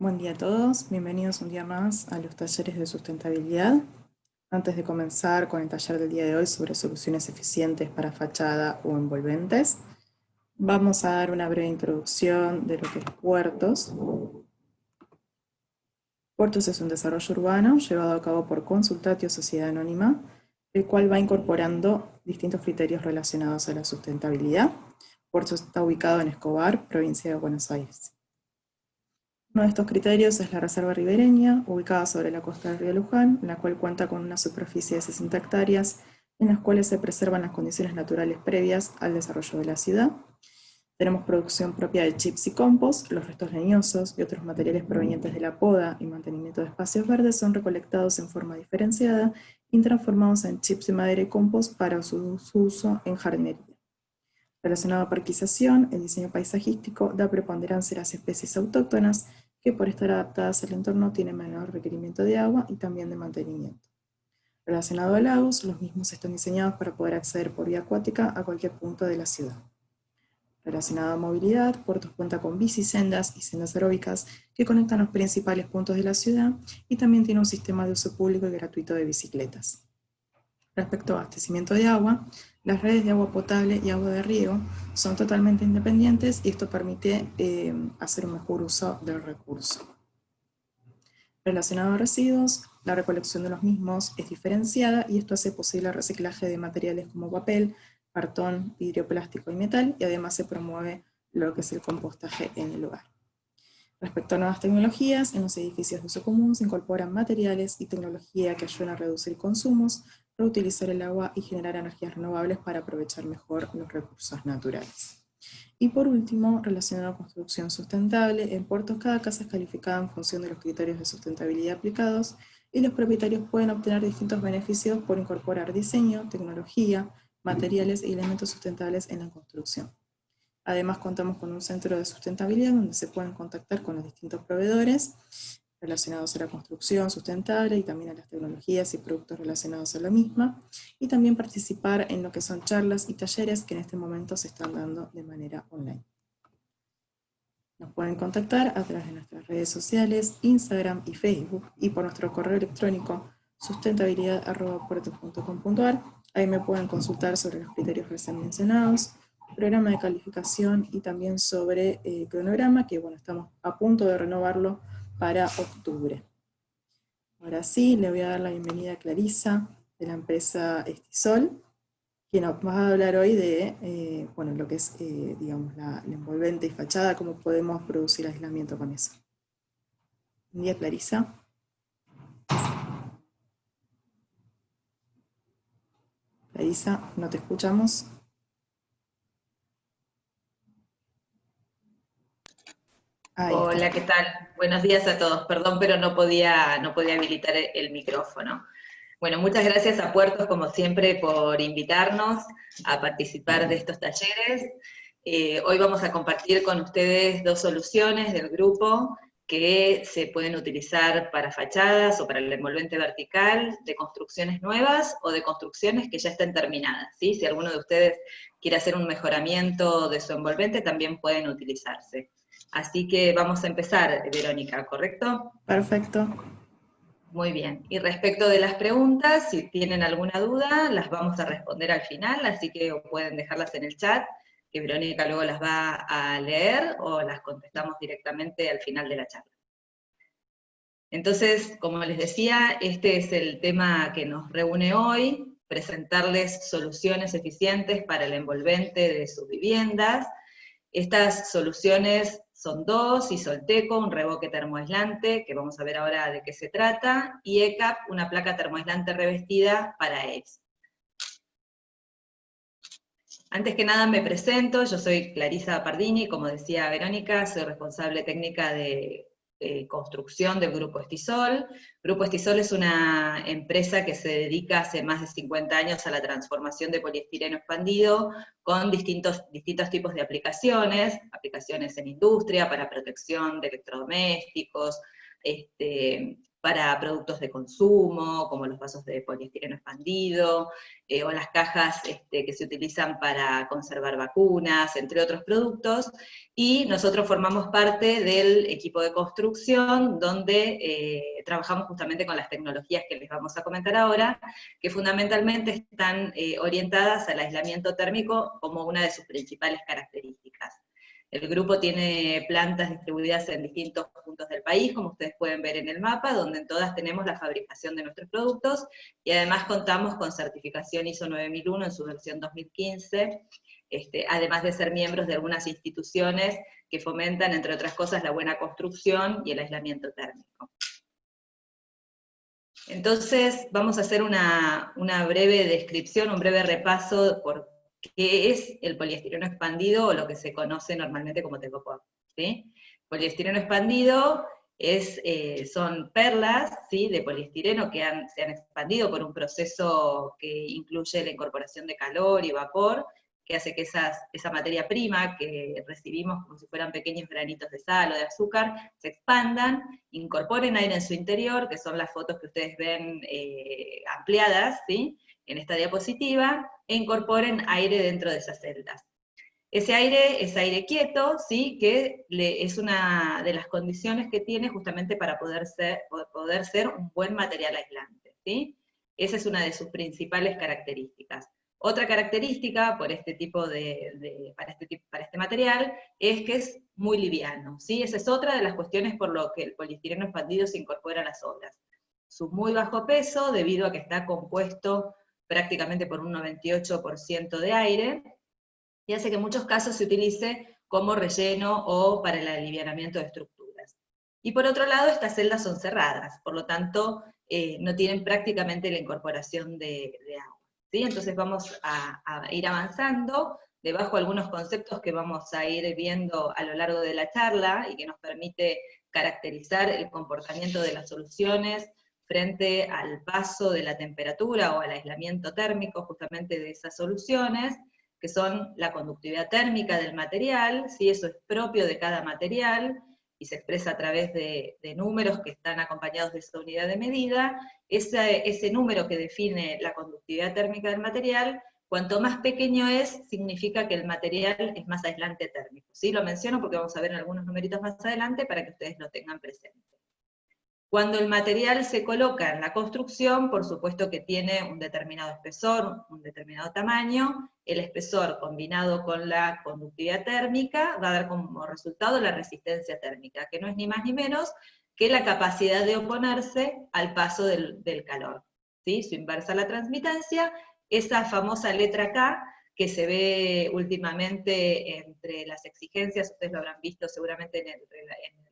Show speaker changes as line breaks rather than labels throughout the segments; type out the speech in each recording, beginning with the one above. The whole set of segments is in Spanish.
Buen día a todos, bienvenidos un día más a los talleres de sustentabilidad. Antes de comenzar con el taller del día de hoy sobre soluciones eficientes para fachada o envolventes, vamos a dar una breve introducción de lo que es puertos. Puertos es un desarrollo urbano llevado a cabo por Consultatio Sociedad Anónima, el cual va incorporando distintos criterios relacionados a la sustentabilidad. Puertos está ubicado en Escobar, provincia de Buenos Aires. Uno de estos criterios es la reserva ribereña, ubicada sobre la costa del río Luján, la cual cuenta con una superficie de 60 hectáreas, en las cuales se preservan las condiciones naturales previas al desarrollo de la ciudad. Tenemos producción propia de chips y compost, los restos leñosos y otros materiales provenientes de la poda y mantenimiento de espacios verdes son recolectados en forma diferenciada y transformados en chips de madera y compost para su uso en jardinería. Relacionado a parquización, el diseño paisajístico da preponderancia a las especies autóctonas que por estar adaptadas al entorno tienen menor requerimiento de agua y también de mantenimiento. Relacionado a lagos, los mismos están diseñados para poder acceder por vía acuática a cualquier punto de la ciudad. Relacionado a movilidad, Puertos cuenta con bicisendas y sendas aeróbicas que conectan los principales puntos de la ciudad y también tiene un sistema de uso público y gratuito de bicicletas. Respecto a abastecimiento de agua, las redes de agua potable y agua de riego son totalmente independientes y esto permite hacer un mejor uso del recurso. Relacionado a residuos, la recolección de los mismos es diferenciada y esto hace posible el reciclaje de materiales como papel, cartón, vidrio, plástico y metal, y además se promueve lo que es el compostaje en el lugar. Respecto a nuevas tecnologías, en los edificios de uso común se incorporan materiales y tecnología que ayudan a reducir consumos, reutilizar el agua y generar energías renovables para aprovechar mejor los recursos naturales. Y por último, relacionado a construcción sustentable, en puertos cada casa es calificada en función de los criterios de sustentabilidad aplicados y los propietarios pueden obtener distintos beneficios por incorporar diseño, tecnología, materiales y elementos sustentables en la construcción. Además, contamos con un centro de sustentabilidad donde se pueden contactar con los distintos proveedores relacionados a la construcción sustentable y también a las tecnologías y productos relacionados a la misma, y también participar en lo que son charlas y talleres que en este momento se están dando de manera online. Nos pueden contactar a través de nuestras redes sociales, Instagram y Facebook, y por nuestro correo electrónico sustentabilidad@puertos.com.ar. Ahí me pueden consultar sobre los criterios recién mencionados, programa de calificación y también sobre cronograma, que bueno, estamos a punto de renovarlo para octubre. Ahora sí, le voy a dar la bienvenida a Clarisa, de la empresa Estisol, quien nos va a hablar hoy de bueno, lo que es digamos, la envolvente y fachada, cómo podemos producir aislamiento con eso. Buen día, Clarisa. Clarisa, no te escuchamos. Ahí está.
Hola, ¿qué tal? Buenos días a todos. Perdón, pero no podía habilitar el micrófono. Bueno, muchas gracias a Puertos, como siempre, por invitarnos a participar de estos talleres. Hoy vamos a compartir con ustedes dos soluciones del grupo que se pueden utilizar para fachadas o para el envolvente vertical de construcciones nuevas o de construcciones que ya estén terminadas, ¿sí? Si alguno de ustedes quiere hacer un mejoramiento de su envolvente, también pueden utilizarse. Así que vamos a empezar, Verónica, ¿correcto?
Perfecto.
Muy bien. Y respecto de las preguntas, si tienen alguna duda, las vamos a responder al final, así que pueden dejarlas en el chat, que Verónica luego las va a leer, o las contestamos directamente al final de la charla. Entonces, como les decía, este es el tema que nos reúne hoy, presentarles soluciones eficientes para el envolvente de sus viviendas. Estas soluciones son dos: Isolteco, un revoque termoaislante, que vamos a ver ahora de qué se trata, y ECAP, una placa termoaislante revestida para EPS. Antes que nada me presento, yo soy Clarisa Pardini, como decía Verónica, soy responsable técnica de construcción del Grupo Estisol. Grupo Estisol es una empresa que se dedica hace más de 50 años a la transformación de poliestireno expandido con distintos tipos de aplicaciones en industria, para protección de electrodomésticos, para productos de consumo, como los vasos de poliestireno expandido, o las cajas que se utilizan para conservar vacunas, entre otros productos, y nosotros formamos parte del equipo de construcción, donde trabajamos justamente con las tecnologías que les vamos a comentar ahora, que fundamentalmente están orientadas al aislamiento térmico como una de sus principales características. El grupo tiene plantas distribuidas en distintos puntos del país, como ustedes pueden ver en el mapa, donde en todas tenemos la fabricación de nuestros productos, y además contamos con certificación ISO 9001 en su versión 2015, además de ser miembros de algunas instituciones que fomentan, entre otras cosas, la buena construcción y el aislamiento térmico. Entonces, vamos a hacer una breve descripción, un breve repaso por qué es el poliestireno expandido, o lo que se conoce normalmente como Tecopor, ¿sí? Poliestireno expandido son perlas, ¿sí?, de poliestireno que se han expandido por un proceso que incluye la incorporación de calor y vapor, que hace que esa materia prima que recibimos como si fueran pequeños granitos de sal o de azúcar, se expandan, incorporen aire en su interior, que son las fotos que ustedes ven ampliadas, ¿sí?, en esta diapositiva, e incorporen aire dentro de esas celdas. Ese aire es aire quieto, ¿sí?, que es una de las condiciones que tiene justamente para poder ser un buen material aislante, ¿sí? Esa es una de sus principales características. Otra característica para este material es que es muy liviano, ¿sí? Esa es otra de las cuestiones por lo que el poliestireno expandido se incorpora a las obras. Su muy bajo peso, debido a que está compuesto prácticamente por un 98% de aire, y hace que en muchos casos se utilice como relleno o para el alivianamiento de estructuras. Y por otro lado, estas celdas son cerradas, por lo tanto, no tienen prácticamente la incorporación de agua, ¿sí? Entonces vamos a ir avanzando, debajo algunos conceptos que vamos a ir viendo a lo largo de la charla, y que nos permite caracterizar el comportamiento de las soluciones frente al paso de la temperatura o al aislamiento térmico justamente de esas soluciones, que son la conductividad térmica del material, ¿sí? Eso es propio de cada material, y se expresa a través de números que están acompañados de esa unidad de medida. Ese número que define la conductividad térmica del material, cuanto más pequeño es, significa que el material es más aislante térmico, ¿sí? Lo menciono porque vamos a ver algunos numeritos más adelante para que ustedes lo tengan presente. Cuando el material se coloca en la construcción, por supuesto que tiene un determinado espesor, un determinado tamaño. El espesor combinado con la conductividad térmica va a dar como resultado la resistencia térmica, que no es ni más ni menos que la capacidad de oponerse al paso del calor, ¿sí? Su inversa, la transmitancia, esa famosa letra K, que se ve últimamente entre las exigencias, ustedes lo habrán visto seguramente en el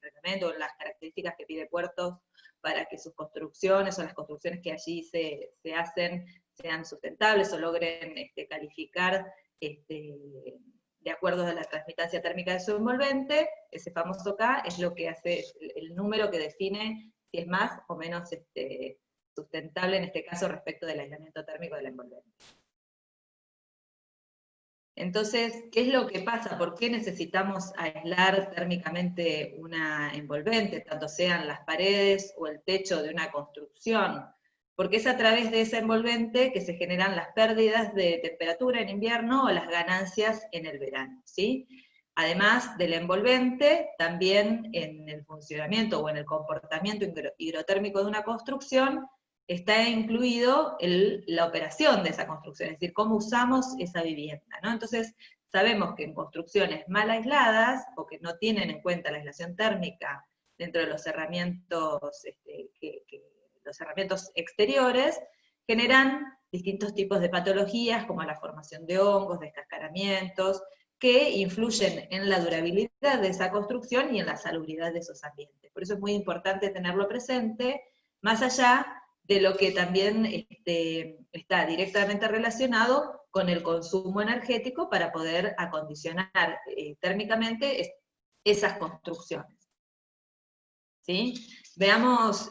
reglamento, en las características que pide Puertos, para que sus construcciones o las construcciones que allí se hacen sean sustentables o logren calificar de acuerdo a la transmitancia térmica de su envolvente. Ese famoso K es lo que hace el número que define si es más o menos sustentable, en este caso respecto del aislamiento térmico del envolvente. Entonces, ¿qué es lo que pasa? ¿Por qué necesitamos aislar térmicamente una envolvente, tanto sean las paredes o el techo de una construcción? Porque es a través de esa envolvente que se generan las pérdidas de temperatura en invierno o las ganancias en el verano, ¿sí? Además del envolvente, también en el funcionamiento o en el comportamiento hidrotérmico de una construcción, está incluido la operación de esa construcción, es decir, cómo usamos esa vivienda, ¿no? Entonces, sabemos que en construcciones mal aisladas, o que no tienen en cuenta la aislación térmica dentro de los cerramientos, los cerramientos exteriores, generan distintos tipos de patologías, como la formación de hongos, descascaramientos, que influyen en la durabilidad de esa construcción y en la salubridad de esos ambientes. Por eso es muy importante tenerlo presente, más allá de lo que también está directamente relacionado con el consumo energético para poder acondicionar térmicamente esas construcciones. ¿Sí? Veamos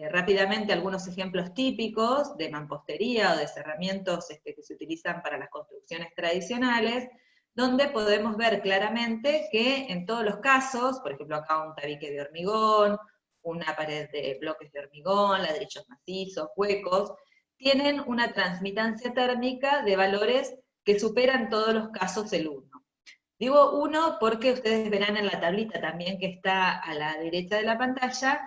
rápidamente algunos ejemplos típicos de mampostería o de cerramientos que se utilizan para las construcciones tradicionales, donde podemos ver claramente que en todos los casos, por ejemplo acá un tabique de hormigón, una pared de bloques de hormigón, ladrillos macizos, huecos, tienen una transmitancia térmica de valores que superan todos los casos el 1. Digo 1 porque ustedes verán en la tablita también que está a la derecha de la pantalla,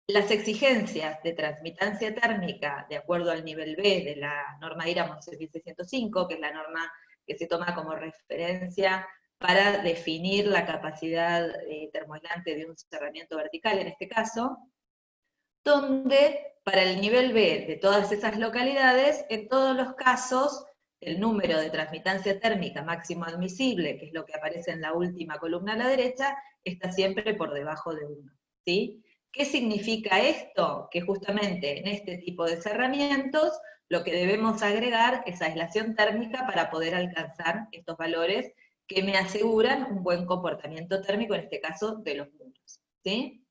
las exigencias de transmitancia térmica de acuerdo al nivel B de la norma IRAM 11605, que es la norma que se toma como referencia para definir la capacidad termoaislante de un cerramiento vertical en este caso, donde para el nivel B de todas esas localidades, en todos los casos, el número de transmitancia térmica máximo admisible, que es lo que aparece en la última columna a la derecha, está siempre por debajo de 1, ¿sí? ¿Qué significa esto? Que justamente en este tipo de cerramientos, lo que debemos agregar es aislación térmica para poder alcanzar estos valores que me aseguran un buen comportamiento térmico, en este caso de los muros, ¿sí?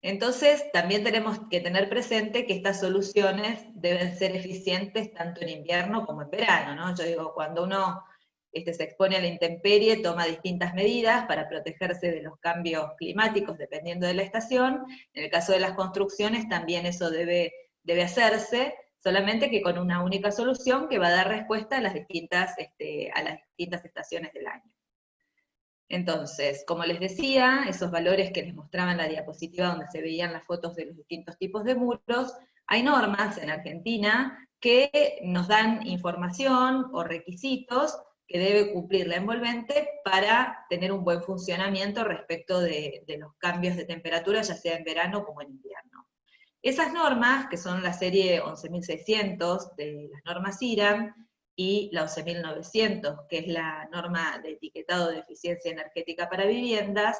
Entonces, también tenemos que tener presente que estas soluciones deben ser eficientes tanto en invierno como en verano, ¿no? Yo digo, cuando uno se expone a la intemperie, toma distintas medidas para protegerse de los cambios climáticos dependiendo de la estación. En el caso de las construcciones también eso debe hacerse, solamente que con una única solución que va a dar respuesta a las distintas estaciones del año. Entonces, como les decía, esos valores que les mostraba en la diapositiva donde se veían las fotos de los distintos tipos de muros, hay normas en Argentina que nos dan información o requisitos que debe cumplir la envolvente para tener un buen funcionamiento respecto de los cambios de temperatura, ya sea en verano como en invierno. Esas normas, que son la serie 11.600 de las normas IRAM, y la 11.900, que es la norma de etiquetado de eficiencia energética para viviendas,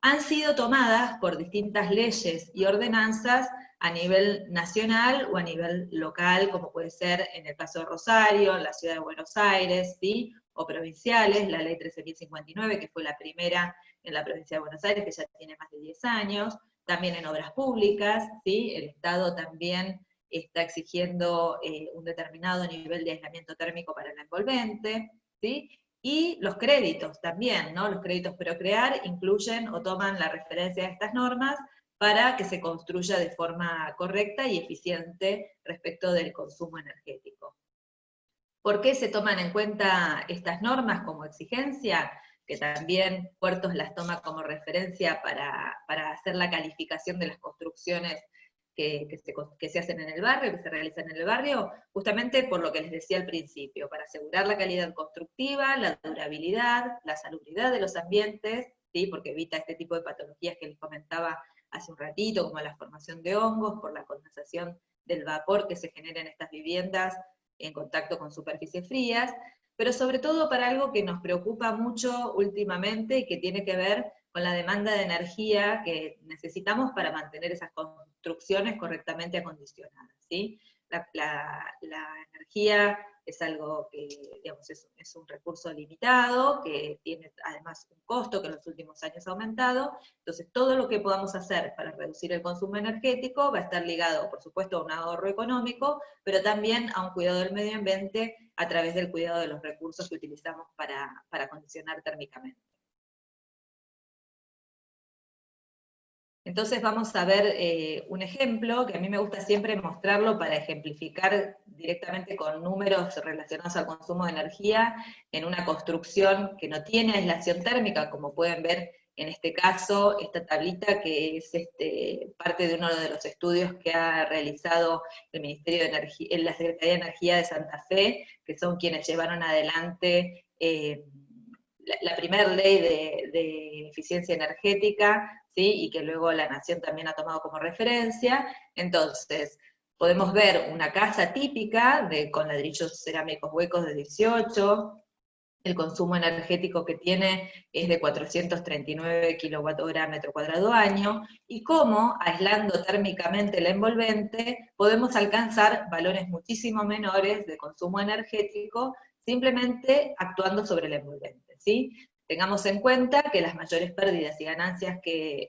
han sido tomadas por distintas leyes y ordenanzas a nivel nacional o a nivel local, como puede ser en el caso de Rosario, en la ciudad de Buenos Aires, ¿sí? O provinciales, la ley 13.059, que fue la primera en la provincia de Buenos Aires, que ya tiene más de 10 años, también en obras públicas, ¿sí? El Estado también está exigiendo un determinado nivel de aislamiento térmico para la envolvente, ¿sí? Y los créditos también, ¿no? Los créditos Procrear incluyen o toman la referencia de estas normas para que se construya de forma correcta y eficiente respecto del consumo energético. ¿Por qué se toman en cuenta estas normas como exigencia? Que también Puertos las toma como referencia para hacer la calificación de las construcciones que se hacen en el barrio, que se realizan en el barrio, justamente por lo que les decía al principio, para asegurar la calidad constructiva, la durabilidad, la salubridad de los ambientes, ¿sí? Porque evita este tipo de patologías que les comentaba hace un ratito, como la formación de hongos, por la condensación del vapor que se genera en estas viviendas en contacto con superficies frías, pero sobre todo para algo que nos preocupa mucho últimamente y que tiene que ver con la demanda de energía que necesitamos para mantener esas construcciones correctamente acondicionadas, ¿sí? La energía es algo que, digamos, es un recurso limitado, que tiene además un costo que en los últimos años ha aumentado, entonces todo lo que podamos hacer para reducir el consumo energético va a estar ligado, por supuesto, a un ahorro económico, pero también a un cuidado del medio ambiente a través del cuidado de los recursos que utilizamos para acondicionar térmicamente. Entonces vamos a ver un ejemplo, que a mí me gusta siempre mostrarlo para ejemplificar directamente con números relacionados al consumo de energía en una construcción que no tiene aislación térmica, como pueden ver en este caso, esta tablita que es parte de uno de los estudios que ha realizado el Ministerio de Energía, la Secretaría de Energía de Santa Fe, que son quienes llevaron adelante la primera ley de eficiencia energética, ¿sí? Y que luego la Nación también ha tomado como referencia. Entonces, podemos ver una casa típica con ladrillos cerámicos huecos de 18, el consumo energético que tiene es de 439 kWh metro cuadrado año, y cómo, aislando térmicamente la envolvente, podemos alcanzar valores muchísimo menores de consumo energético simplemente actuando sobre la envolvente, ¿sí? Tengamos en cuenta que las mayores pérdidas y ganancias el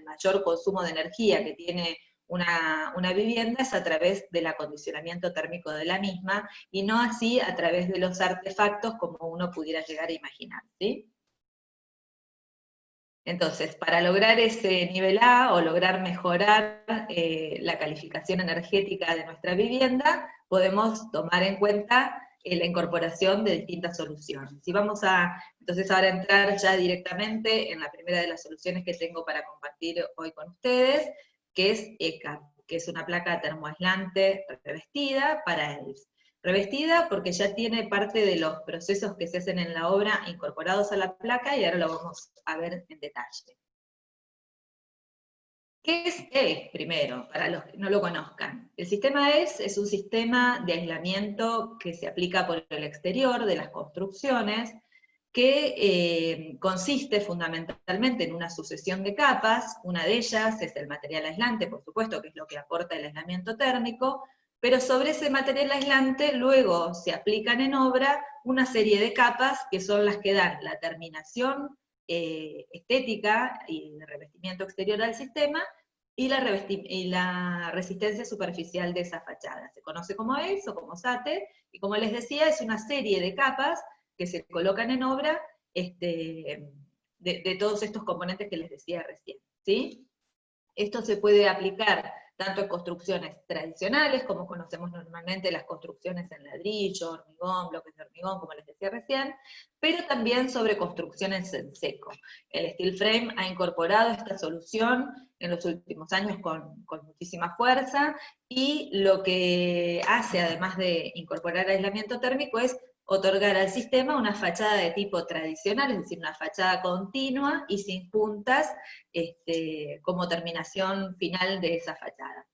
mayor consumo de energía que tiene una vivienda es a través del acondicionamiento térmico de la misma, y no así a través de los artefactos como uno pudiera llegar a imaginar, ¿sí? Entonces, para lograr ese nivel A o lograr mejorar la calificación energética de nuestra vivienda, podemos tomar en cuenta la incorporación de distintas soluciones. Si vamos a, entonces ahora entrar ya directamente en la primera de las soluciones que tengo para compartir hoy con ustedes, que es ECAP, que es una placa termoaislante revestida para ELVS. Revestida porque ya tiene parte de los procesos que se hacen en la obra incorporados a la placa, y ahora lo vamos a ver en detalle. ¿Qué es ELVS primero, para los que no lo conozcan? El sistema ELVS es un sistema de aislamiento que se aplica por el exterior de las construcciones, que consiste fundamentalmente en una sucesión de capas. Una de ellas es el material aislante, por supuesto, que es lo que aporta el aislamiento térmico, pero sobre ese material aislante luego se aplican en obra una serie de capas que son las que dan la terminación estética y de revestimiento exterior al sistema, y la resistencia superficial de esa fachada. Se conoce como ELVS o como SATE, y como les decía, es una serie de capas que se colocan en obra de todos estos componentes que les decía recién, ¿sí? Esto se puede aplicar tanto en construcciones tradicionales, como conocemos normalmente las construcciones en ladrillo, hormigón, bloques de hormigón, como les decía recién, pero también sobre construcciones en seco. El steel frame ha incorporado esta solución en los últimos años con muchísima fuerza, y lo que hace, además de incorporar aislamiento térmico, es otorgar al sistema una fachada de tipo tradicional, es decir, una fachada continua y sin puntas, como terminación final de esa fachada.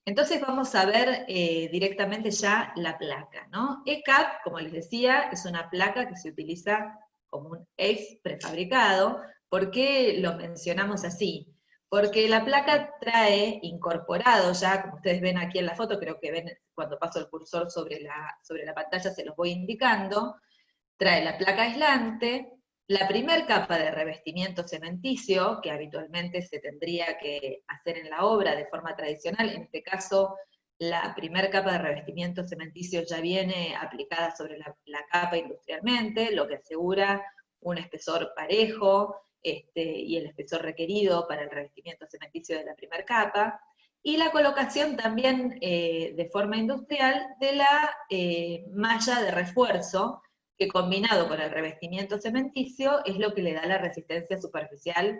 Entonces vamos a ver directamente ya la placa, ¿no? ECAP, como les decía, es una placa que se utiliza como un ELVS prefabricado. ¿Por qué lo mencionamos así? Porque la placa trae incorporado ya, como ustedes ven aquí en la foto, creo que ven cuando paso el cursor sobre la pantalla, se los voy indicando, trae la placa aislante, la primer capa de revestimiento cementicio, que habitualmente se tendría que hacer en la obra de forma tradicional. En este caso, la primer capa de revestimiento cementicio ya viene aplicada sobre la capa industrialmente, lo que asegura un espesor parejo, y el espesor requerido para el revestimiento cementicio de la primera capa, y la colocación también de forma industrial de la malla de refuerzo, que combinado con el revestimiento cementicio es lo que le da la resistencia superficial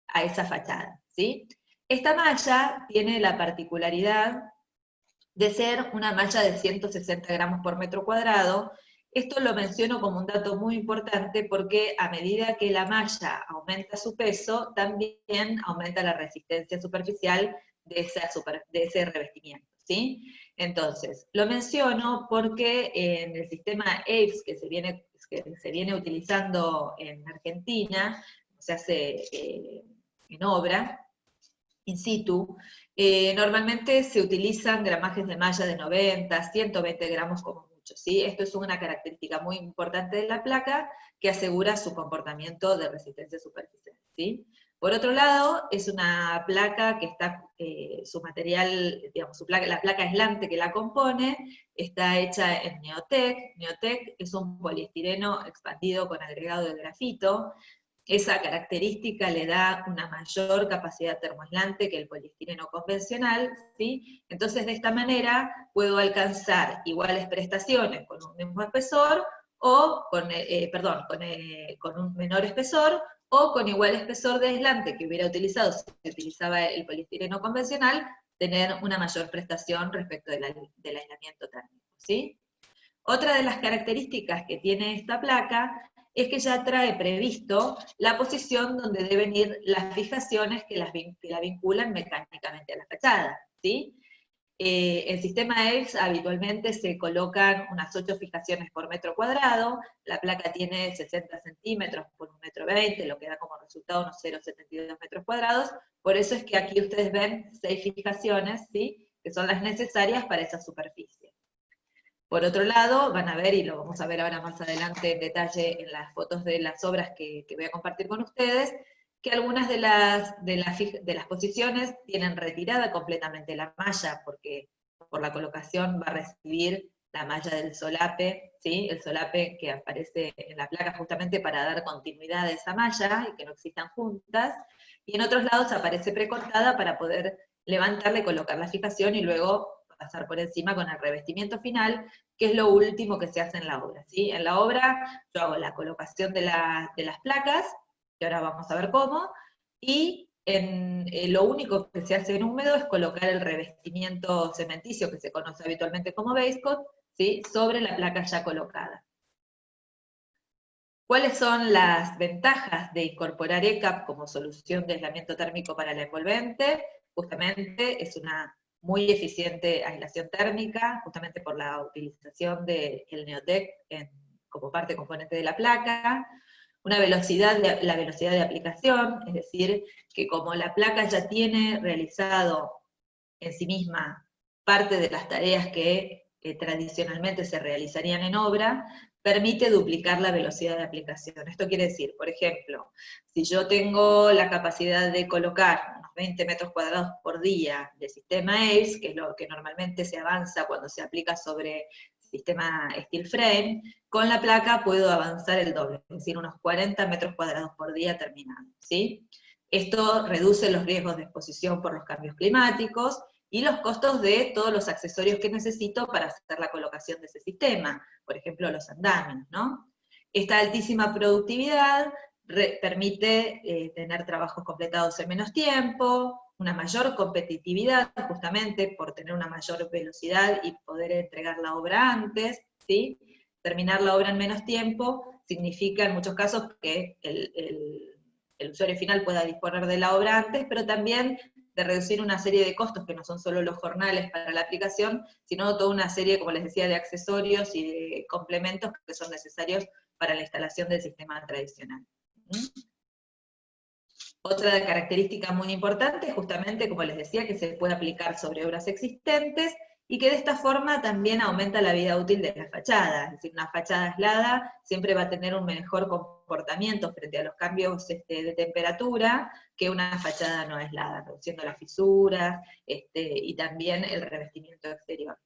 a esa fachada, ¿sí? Esta malla tiene la particularidad de ser una malla de 160 gramos por metro cuadrado. Esto lo menciono como un dato muy importante porque a medida que la malla aumenta su peso, también aumenta la resistencia superficial de ese revestimiento, ¿sí? Entonces, lo menciono porque en el sistema ELVS que se viene utilizando en Argentina, se hace en obra, in situ, normalmente se utilizan gramajes de malla de 90, 120 gramos como mucho, ¿sí? Esto es una característica muy importante de la placa que asegura su comportamiento de resistencia superficial, ¿sí? Por otro lado, es una placa que está, su material, digamos, la placa aislante que la compone, está hecha en Neotec. Neotec es un poliestireno expandido con agregado de grafito. Esa característica le da una mayor capacidad termoaislante que el poliestireno convencional, ¿sí? Entonces, de esta manera puedo alcanzar iguales prestaciones con un mismo espesor, o con un menor espesor, o con igual espesor de aislante que hubiera utilizado si se utilizaba el poliestireno convencional, tener una mayor prestación respecto del aislamiento térmico, ¿sí? Otra de las características que tiene esta placa es que ya trae previsto la posición donde deben ir las fijaciones que la vinculan mecánicamente a la fachada, ¿sí? El sistema ELVS habitualmente se colocan unas 8 fijaciones por metro cuadrado, la placa tiene 60 centímetros por 1,20 m, lo que da como resultado unos 0,72 metros cuadrados, por eso es que aquí ustedes ven 6 fijaciones, ¿sí? Que son las necesarias para esa superficie. Por otro lado, van a ver, y lo vamos a ver ahora más adelante en detalle en las fotos de las obras que voy a compartir con ustedes, que algunas de las posiciones tienen retirada completamente la malla, porque por la colocación va a recibir la malla del solape, ¿sí? El solape que aparece en la placa justamente para dar continuidad a esa malla y que no existan juntas, y en otros lados aparece precortada para poder levantarla y colocar la fijación y luego pasar por encima con el revestimiento final, que es lo último que se hace en la obra, ¿sí? En la obra yo hago la colocación de las placas, que ahora vamos a ver cómo, y lo único que se hace en húmedo es colocar el revestimiento cementicio, que se conoce habitualmente como base coat, ¿sí? Sobre la placa ya colocada. ¿Cuáles son las ventajas de incorporar ECAP como solución de aislamiento térmico para la envolvente? Justamente es una muy eficiente aislación térmica, justamente por la utilización del Neotec como parte componente de la placa. La velocidad de aplicación, es decir, que como la placa ya tiene realizado en sí misma parte de las tareas que tradicionalmente se realizarían en obra, permite duplicar la velocidad de aplicación. Esto quiere decir, por ejemplo, si yo tengo la capacidad de colocar unos 20 metros cuadrados por día de sistema ACE, que es lo que normalmente se avanza cuando se aplica sobre sistema steel frame, con la placa puedo avanzar el doble, es decir, unos 40 metros cuadrados por día terminado, ¿sí? Esto reduce los riesgos de exposición por los cambios climáticos y los costos de todos los accesorios que necesito para hacer la colocación de ese sistema, por ejemplo los andamios, ¿no? Esta altísima productividad permite tener trabajos completados en menos tiempo, una mayor competitividad, justamente por tener una mayor velocidad y poder entregar la obra antes, ¿sí? Terminar la obra en menos tiempo significa en muchos casos que el usuario final pueda disponer de la obra antes, pero también de reducir una serie de costos que no son solo los jornales para la aplicación, sino toda una serie, como les decía, de accesorios y de complementos que son necesarios para la instalación del sistema tradicional. Otra característica muy importante es justamente, como les decía, que se puede aplicar sobre obras existentes y que de esta forma también aumenta la vida útil de la fachada. Es decir, una fachada aislada siempre va a tener un mejor comportamiento frente a los cambios de temperatura que una fachada no aislada, reduciendo las fisuras y también el revestimiento exterior.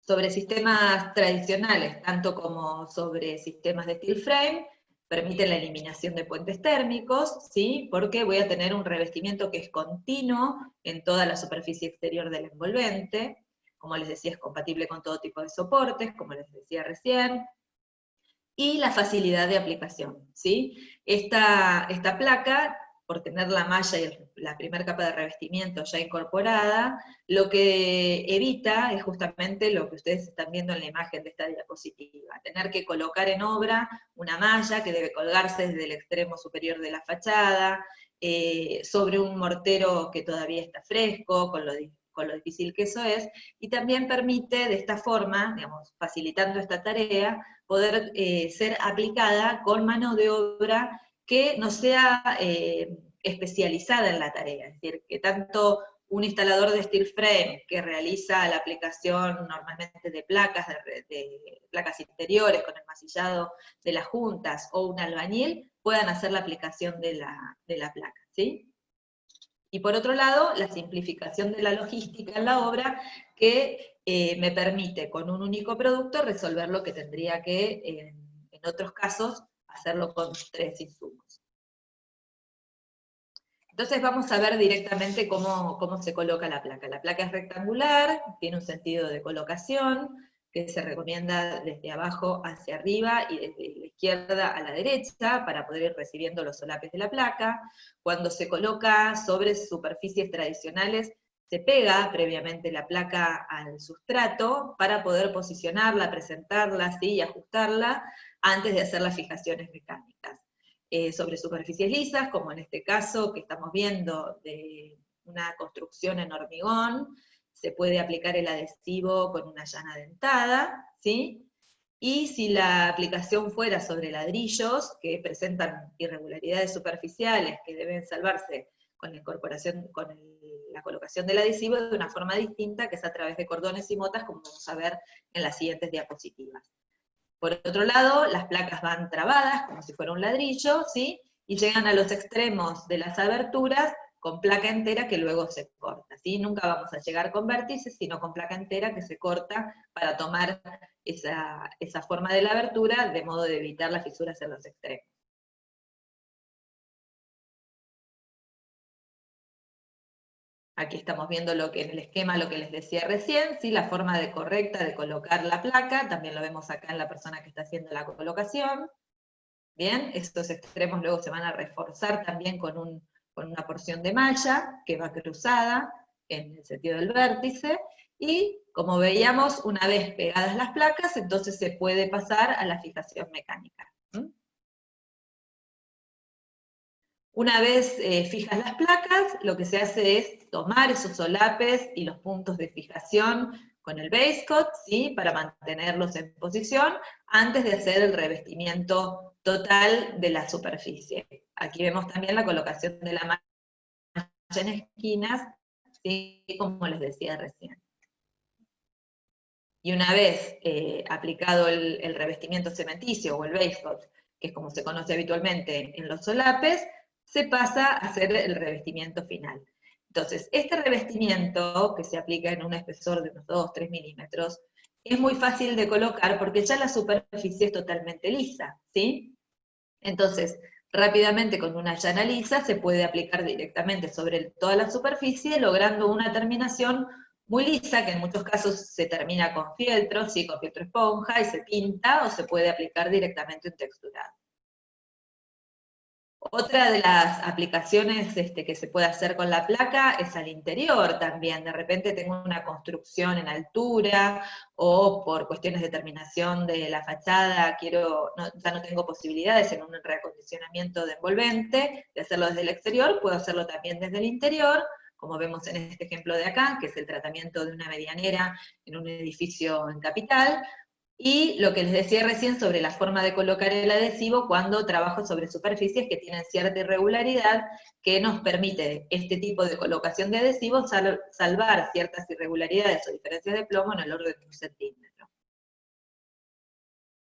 Sobre sistemas tradicionales, tanto como sobre sistemas de steel frame, permite la eliminación de puentes térmicos, ¿sí? Porque voy a tener un revestimiento que es continuo en toda la superficie exterior del envolvente, como les decía, es compatible con todo tipo de soportes, como les decía recién, y la facilidad de aplicación, ¿sí? Esta placa, por tener la malla y la primera capa de revestimiento ya incorporada, lo que evita es justamente lo que ustedes están viendo en la imagen de esta diapositiva, tener que colocar en obra una malla que debe colgarse desde el extremo superior de la fachada, sobre un mortero que todavía está fresco, con lo difícil que eso es, y también permite de esta forma, digamos, facilitando esta tarea, poder ser aplicada con mano de obra que no sea especializada en la tarea, es decir, que tanto un instalador de steel frame que realiza la aplicación normalmente de placas, de placas interiores con el masillado de las juntas, o un albañil, puedan hacer la aplicación de la placa, ¿sí? Y por otro lado, la simplificación de la logística en la obra, que me permite con un único producto resolver lo que tendría que, en otros casos, hacerlo con 3 insumos. Entonces vamos a ver directamente cómo se coloca la placa. La placa es rectangular, tiene un sentido de colocación, que se recomienda desde abajo hacia arriba y desde la izquierda a la derecha, para poder ir recibiendo los solapes de la placa. Cuando se coloca sobre superficies tradicionales, se pega previamente la placa al sustrato para poder posicionarla, presentarla, ¿sí? Y ajustarla antes de hacer las fijaciones mecánicas. Sobre superficies lisas, como en este caso que estamos viendo de una construcción en hormigón, se puede aplicar el adhesivo con una llana dentada, ¿sí? Y si la aplicación fuera sobre ladrillos, que presentan irregularidades superficiales que deben salvarse con la incorporación, con la colocación del adhesivo de una forma distinta, que es a través de cordones y motas, como vamos a ver en las siguientes diapositivas. Por otro lado, las placas van trabadas, como si fuera un ladrillo, ¿sí? y llegan a los extremos de las aberturas con placa entera que luego se corta, ¿sí? Nunca vamos a llegar con vértices, sino con placa entera que se corta para tomar esa forma de la abertura, de modo de evitar las fisuras en los extremos. Aquí estamos viendo lo que en el esquema, lo que les decía recién, ¿sí? La forma correcta de colocar la placa, también lo vemos acá en la persona que está haciendo la colocación. Bien, estos extremos luego se van a reforzar también con una porción de malla que va cruzada en el sentido del vértice, y como veíamos, una vez pegadas las placas, entonces se puede pasar a la fijación mecánica. Una vez fijas las placas, lo que se hace es tomar esos solapes y los puntos de fijación con el base coat, ¿sí? Para mantenerlos en posición antes de hacer el revestimiento total de la superficie. Aquí vemos también la colocación de la malla en esquinas, ¿sí? Como les decía recién. Y una vez aplicado el revestimiento cementicio o el base coat, que es como se conoce habitualmente en los solapes, se pasa a hacer el revestimiento final. Entonces, este revestimiento, que se aplica en un espesor de unos 2-3 milímetros, es muy fácil de colocar porque ya la superficie es totalmente lisa, ¿sí? Entonces, rápidamente con una llana lisa se puede aplicar directamente sobre toda la superficie, logrando una terminación muy lisa, que en muchos casos se termina con fieltro, ¿sí? Con fieltro esponja, y se pinta, o se puede aplicar directamente en texturado. Otra de las aplicaciones que se puede hacer con la placa es al interior también. De repente tengo una construcción en altura, o por cuestiones de terminación de la fachada, ya no tengo posibilidades en un reacondicionamiento de envolvente, de hacerlo desde el exterior, puedo hacerlo también desde el interior, como vemos en este ejemplo de acá, que es el tratamiento de una medianera en un edificio en Capital. Y lo que les decía recién sobre la forma de colocar el adhesivo cuando trabajo sobre superficies que tienen cierta irregularidad, que nos permite este tipo de colocación de adhesivos salvar ciertas irregularidades o diferencias de plomo en el orden de 1 centímetro.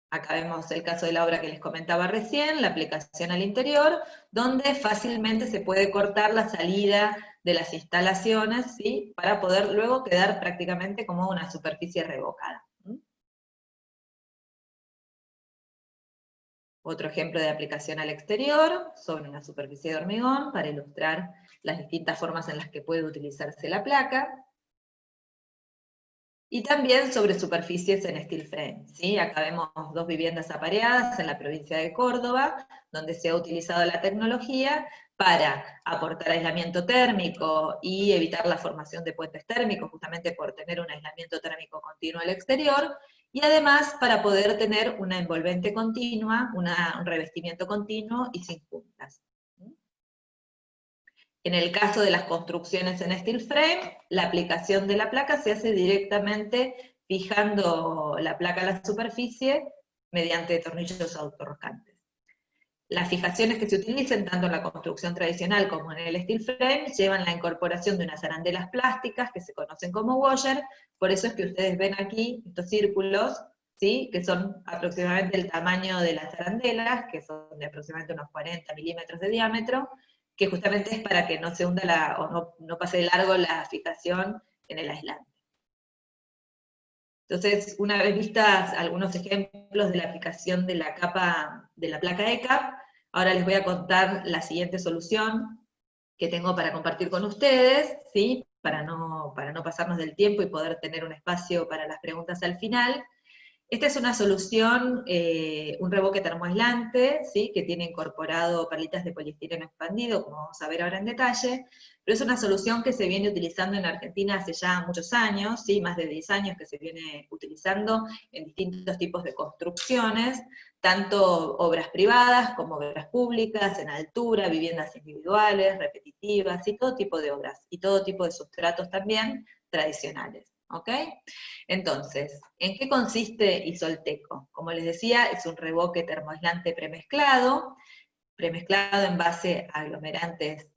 Acá vemos el caso de la obra que les comentaba recién, la aplicación al interior, donde fácilmente se puede cortar la salida de las instalaciones, ¿sí? Para poder luego quedar prácticamente como una superficie revocada. Otro ejemplo de aplicación al exterior, sobre una superficie de hormigón, para ilustrar las distintas formas en las que puede utilizarse la placa. Y también sobre superficies en steel frame, ¿sí? Acá vemos 2 viviendas apareadas en la provincia de Córdoba, donde se ha utilizado la tecnología para aportar aislamiento térmico y evitar la formación de puentes térmicos, justamente por tener un aislamiento térmico continuo al exterior, y además para poder tener una envolvente continua, un revestimiento continuo y sin juntas. En el caso de las construcciones en steel frame, la aplicación de la placa se hace directamente fijando la placa a la superficie mediante tornillos autorrocantes. Las fijaciones que se utilicen, tanto en la construcción tradicional como en el steel frame, llevan la incorporación de unas arandelas plásticas que se conocen como washer, por eso es que ustedes ven aquí estos círculos, ¿sí? Que son aproximadamente el tamaño de las arandelas, que son de aproximadamente unos 40 milímetros de diámetro, que justamente es para que no se hunda o no pase de largo la fijación en el aislante. Entonces, una vez vistas algunos ejemplos de la aplicación de la capa de la placa ECAP, ahora les voy a contar la siguiente solución que tengo para compartir con ustedes, ¿sí? Para no pasarnos del tiempo y poder tener un espacio para las preguntas al final. Esta es una solución, un revoque termoaislante, ¿sí? Que tiene incorporado perlitas de poliestireno expandido, como vamos a ver ahora en detalle, pero es una solución que se viene utilizando en Argentina hace ya muchos años, ¿sí? Más de 10 años que se viene utilizando en distintos tipos de construcciones, tanto obras privadas como obras públicas, en altura, viviendas individuales, repetitivas, y todo tipo de obras, y todo tipo de sustratos también tradicionales. ¿Ok? Entonces, ¿en qué consiste Isolteco? Como les decía, es un revoque termoaislante premezclado en base a aglomerantes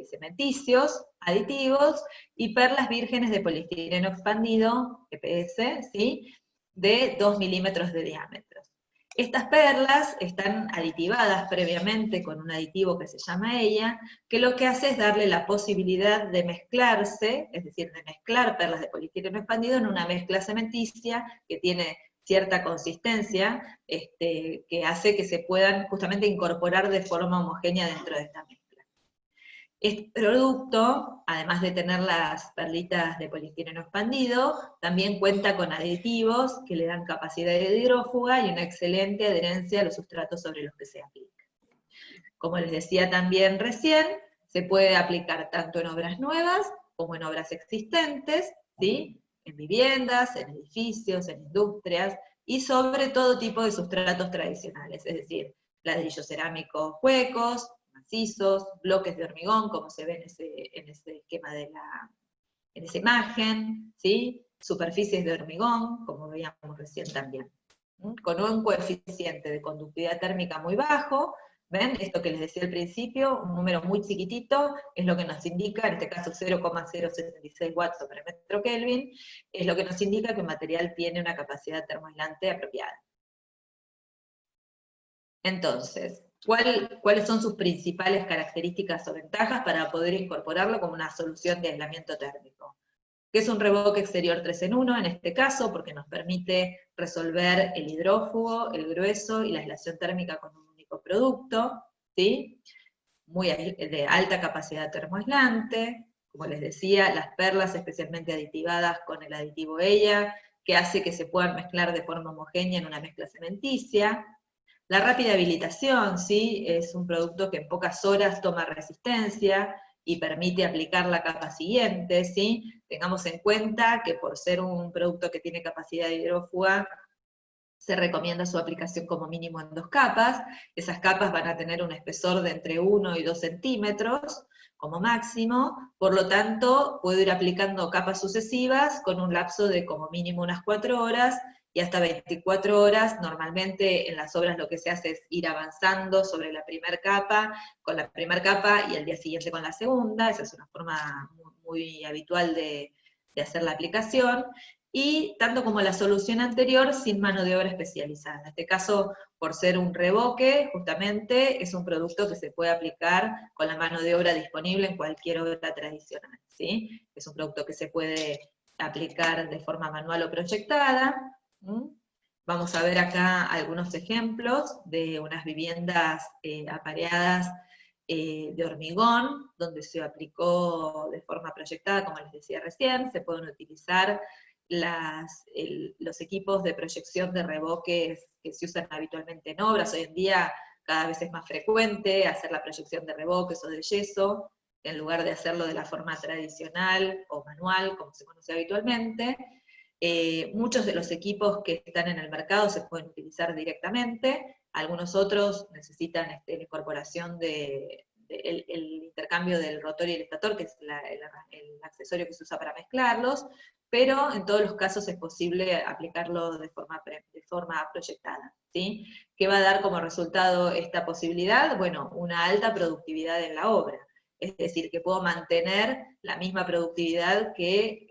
cementicios, aditivos, y perlas vírgenes de poliestireno expandido, EPS, ¿sí? De 2 milímetros de diámetro. Estas perlas están aditivadas previamente con un aditivo que se llama EIA, que lo que hace es darle la posibilidad de mezclarse, es decir, de mezclar perlas de poliestireno expandido en una mezcla cementicia que tiene cierta consistencia, que hace que se puedan justamente incorporar de forma homogénea dentro de esta mezcla. Este producto, además de tener las perlitas de poliestireno expandido, también cuenta con aditivos que le dan capacidad de hidrófuga y una excelente adherencia a los sustratos sobre los que se aplica. Como les decía también recién, se puede aplicar tanto en obras nuevas como en obras existentes, ¿sí? En viviendas, en edificios, en industrias, y sobre todo tipo de sustratos tradicionales, es decir, ladrillos cerámicos huecos, macizos, bloques de hormigón, como se ve en ese esquema en esa imagen, ¿sí? Superficies de hormigón, como veíamos recién también. Con un coeficiente de conductividad térmica muy bajo, ¿ven? Esto que les decía al principio, un número muy chiquitito, es lo que nos indica, en este caso 0,076 watts sobre metro Kelvin, es lo que nos indica que un material tiene una capacidad termoaislante apropiada. Entonces, ¿cuáles son sus principales características o ventajas para poder incorporarlo como una solución de aislamiento térmico? Que es un revoque exterior 3 en 1 en este caso, porque nos permite resolver el hidrófugo, el grueso y la aislación térmica con un único producto, ¿sí? De alta capacidad termoaislante, como les decía, las perlas especialmente aditivadas con el aditivo EIA, que hace que se puedan mezclar de forma homogénea en una mezcla cementicia. La rápida habilitación, ¿sí? Es un producto que en pocas horas toma resistencia y permite aplicar la capa siguiente, ¿sí? Tengamos en cuenta que por ser un producto que tiene capacidad de hidrófuga, se recomienda su aplicación como mínimo en 2 capas. Esas capas van a tener un espesor de entre 1 y 2 centímetros como máximo, por lo tanto puedo ir aplicando capas sucesivas con un lapso de como mínimo unas 4 horas, y hasta 24 horas. Normalmente en las obras lo que se hace es ir avanzando sobre la primera capa, con la primera capa y al día siguiente con la segunda. Esa es una forma muy habitual de hacer la aplicación. Y tanto como la solución anterior, sin mano de obra especializada. En este caso, por ser un revoque, justamente es un producto que se puede aplicar con la mano de obra disponible en cualquier obra tradicional, ¿sí? Es un producto que se puede aplicar de forma manual o proyectada. Vamos a ver acá algunos ejemplos de unas viviendas apareadas de hormigón, donde se aplicó de forma proyectada, como les decía recién. Se pueden utilizar los equipos de proyección de revoques que se usan habitualmente en obras. Hoy en día cada vez es más frecuente hacer la proyección de revoques o de yeso, en lugar de hacerlo de la forma tradicional o manual, como se conoce habitualmente. Muchos de los equipos que están en el mercado se pueden utilizar directamente, algunos otros necesitan la incorporación el intercambio del rotor y el estator, que es el accesorio que se usa para mezclarlos, pero en todos los casos es posible aplicarlo de forma proyectada, ¿sí? ¿Qué va a dar como resultado esta posibilidad? Bueno, una alta productividad en la obra, es decir, que puedo mantener la misma productividad que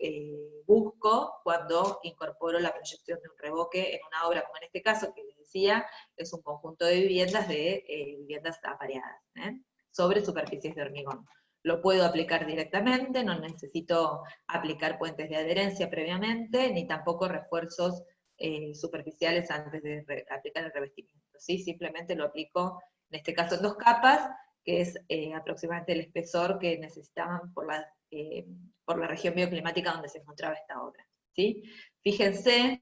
busco cuando incorporo la proyección de un revoque en una obra, como en este caso, que les decía, es un conjunto de viviendas viviendas apareadas, sobre superficies de hormigón. Lo puedo aplicar directamente, no necesito aplicar puentes de adherencia previamente, ni tampoco refuerzos superficiales antes de aplicar el revestimiento, ¿sí? Simplemente lo aplico, en este caso en 2 capas, que es aproximadamente el espesor que necesitaban por la región bioclimática donde se encontraba esta obra, ¿sí? Fíjense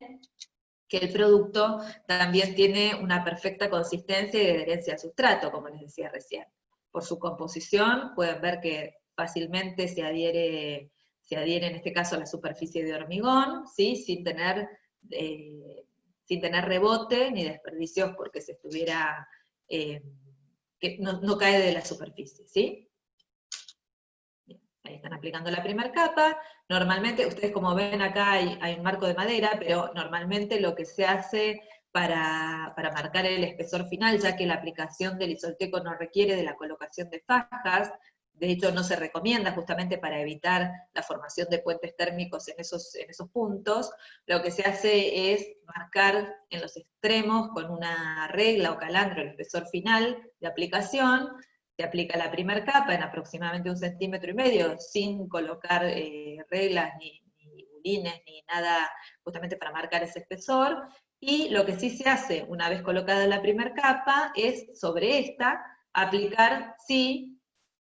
que el producto también tiene una perfecta consistencia y adherencia al sustrato, como les decía recién. Por su composición pueden ver que fácilmente se adhiere en este caso a la superficie de hormigón, ¿sí? Sin tener rebote ni desperdicios porque se estuviera, que no cae de la superficie, ¿sí? Ahí están aplicando la primera capa. Normalmente, ustedes como ven acá hay un marco de madera, pero normalmente lo que se hace para marcar el espesor final, ya que la aplicación del isolteco no requiere de la colocación de fajas, de hecho no se recomienda justamente para evitar la formación de puentes térmicos en esos puntos. Lo que se hace es marcar en los extremos con una regla o calandro el espesor final de aplicación. Se aplica la primera capa en aproximadamente 1,5 centímetros, sin colocar reglas ni bulines ni nada justamente para marcar ese espesor. Y lo que sí se hace una vez colocada la primera capa es sobre esta aplicar, sí,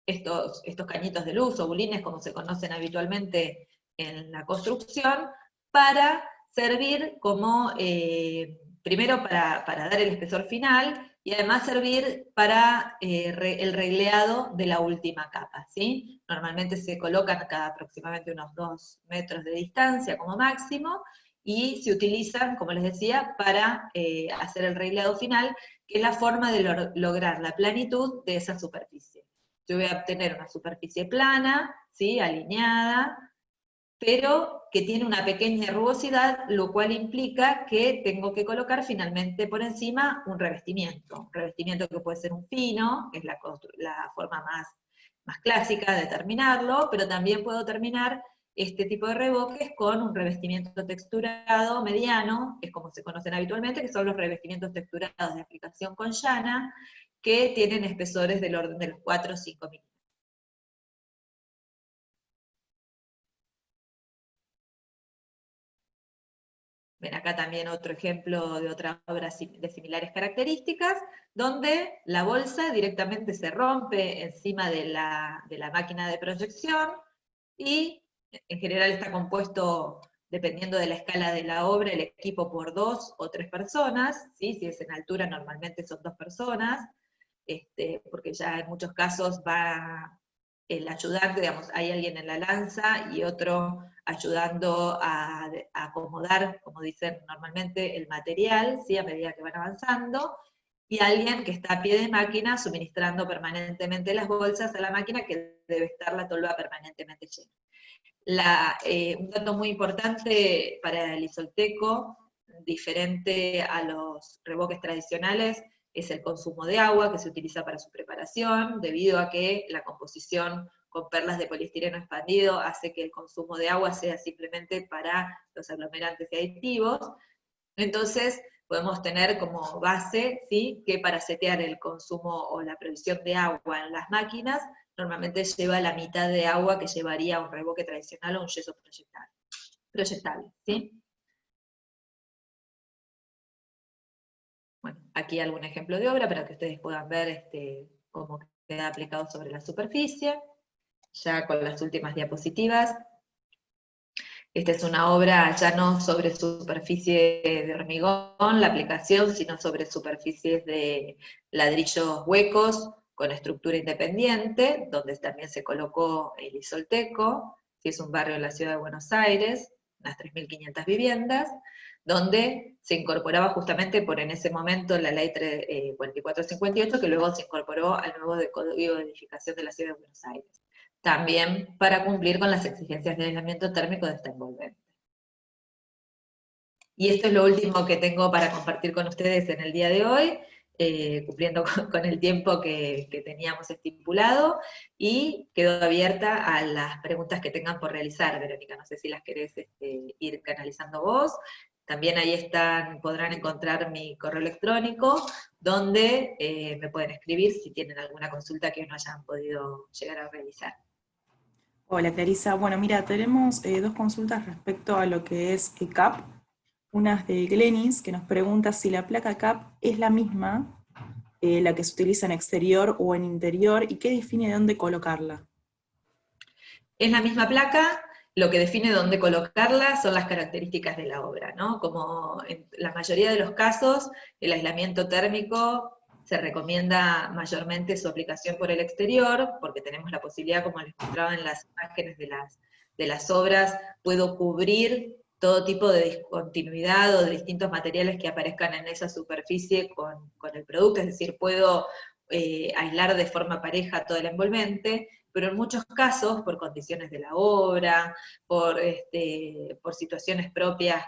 estos cañitos de luz o bulines, como se conocen habitualmente en la construcción, para servir como, primero para dar el espesor final, y además servir para el regleado de la última capa, ¿sí? Normalmente se colocan cada aproximadamente unos 2 metros de distancia como máximo, y se utilizan, como les decía, para hacer el regleado final, que es la forma de lograr la planitud de esa superficie. Yo voy a obtener una superficie plana, ¿sí? Alineada, pero que tiene una pequeña rugosidad, lo cual implica que tengo que colocar finalmente por encima un revestimiento que puede ser un fino, que es la forma más clásica de terminarlo, pero también puedo terminar este tipo de revoques con un revestimiento texturado mediano, que es como se conocen habitualmente, que son los revestimientos texturados de aplicación con llana, que tienen espesores del orden de los 4 o 5 milímetros. Ven acá también otro ejemplo de otra obra de similares características, donde la bolsa directamente se rompe encima de la máquina de proyección, y en general está compuesto, dependiendo de la escala de la obra, el equipo por 2 o 3 personas, ¿sí? Si es en altura normalmente son 2 personas, porque ya en muchos casos va el ayudante, digamos, hay alguien en la lanza y otro ayudando a acomodar, como dicen normalmente, el material, ¿sí? A medida que van avanzando, y alguien que está a pie de máquina suministrando permanentemente las bolsas a la máquina, que debe estar la tolva permanentemente llena. Un dato muy importante para el isolteco, diferente a los revoques tradicionales, es el consumo de agua que se utiliza para su preparación, debido a que la composición con perlas de poliestireno expandido hace que el consumo de agua sea simplemente para los aglomerantes y aditivos. Entonces, podemos tener como base, ¿sí?, que para setear el consumo o la provisión de agua en las máquinas, normalmente lleva la mitad de agua que llevaría un revoque tradicional o un yeso proyectable, ¿sí? Bueno, aquí algún ejemplo de obra para que ustedes puedan ver cómo queda aplicado sobre la superficie, ya con las últimas diapositivas. Esta es una obra ya no sobre superficie de hormigón, la aplicación, sino sobre superficies de ladrillos huecos con estructura independiente, donde también se colocó el isolteco, que es un barrio de la ciudad de Buenos Aires, unas 3.500 viviendas, donde se incorporaba justamente por en ese momento la ley 4458, que luego se incorporó al nuevo Código de Edificación de la ciudad de Buenos Aires, también para cumplir con las exigencias de aislamiento térmico de esta envolvente. Y esto es lo último que tengo para compartir con ustedes en el día de hoy, cumpliendo con el tiempo que teníamos estipulado, y quedo abierta a las preguntas que tengan por realizar, Verónica. No sé si las querés ir canalizando vos. También ahí podrán encontrar mi correo electrónico, donde me pueden escribir si tienen alguna consulta que no hayan podido llegar a realizar.
Hola Clarisa, bueno mira, tenemos 2 consultas respecto a lo que es CAP. Una es de Glenis, que nos pregunta si la placa CAP es la misma, la que se utiliza en exterior o en interior, y qué define dónde colocarla.
Es la misma placa, lo que define dónde colocarla son las características de la obra, ¿no? Como en la mayoría de los casos, el aislamiento térmico se recomienda mayormente su aplicación por el exterior, porque tenemos la posibilidad, como les mostraba en las imágenes de las obras, puedo cubrir todo tipo de discontinuidad o de distintos materiales que aparezcan en esa superficie con el producto, es decir, puedo aislar de forma pareja todo el envolvente, pero en muchos casos, por condiciones de la obra, por situaciones propias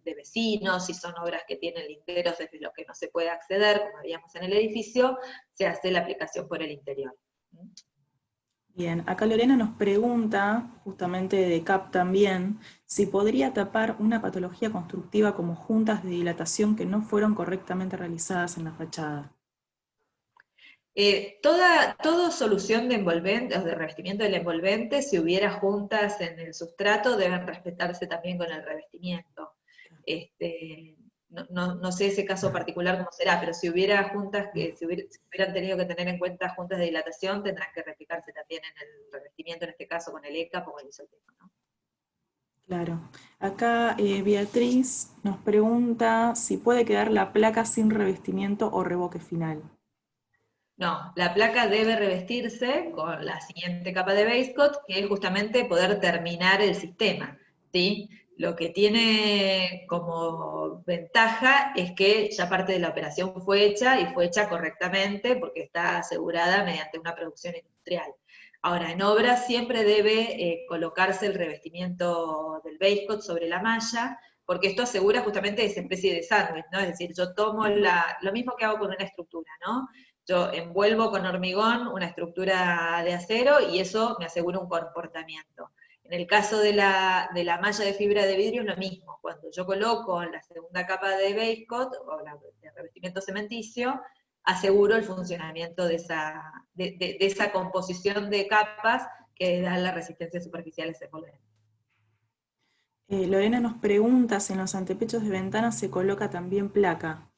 de vecinos, si son obras que tienen linderos desde los que no se puede acceder, como veíamos en el edificio, se hace la aplicación por el interior.
Bien, acá Lorena nos pregunta, justamente de CAP también, si podría tapar una patología constructiva como juntas de dilatación que no fueron correctamente realizadas en la fachada.
Toda solución de envolvente, o de revestimiento del envolvente, si hubiera juntas en el sustrato, deben respetarse también con el revestimiento. No sé ese caso particular cómo será, pero si hubiera juntas si hubieran tenido que tener en cuenta juntas de dilatación, tendrán que replicarse también en el revestimiento, en este caso con el ECAP o con el isoteco, ¿no?
Claro. Acá Beatriz nos pregunta si puede quedar la placa sin revestimiento o revoque final.
No, la placa debe revestirse con la siguiente capa de base coat, que es justamente poder terminar el sistema, ¿sí? Lo que tiene como ventaja es que ya parte de la operación fue hecha y fue hecha correctamente porque está asegurada mediante una producción industrial. Ahora, en obra siempre debe colocarse el revestimiento del base coat sobre la malla, porque esto asegura justamente esa especie de sándwich, ¿no? Es decir, yo tomo lo mismo que hago con una estructura, ¿no? Yo envuelvo con hormigón una estructura de acero y eso me asegura un comportamiento. En el caso de la malla de fibra de vidrio es lo mismo. Cuando yo coloco la segunda capa de base coat o de revestimiento cementicio, aseguro el funcionamiento de esa composición de capas que da la resistencia superficial a ese envolvente.
Lorena nos pregunta si en los antepechos de ventanas se coloca también placa.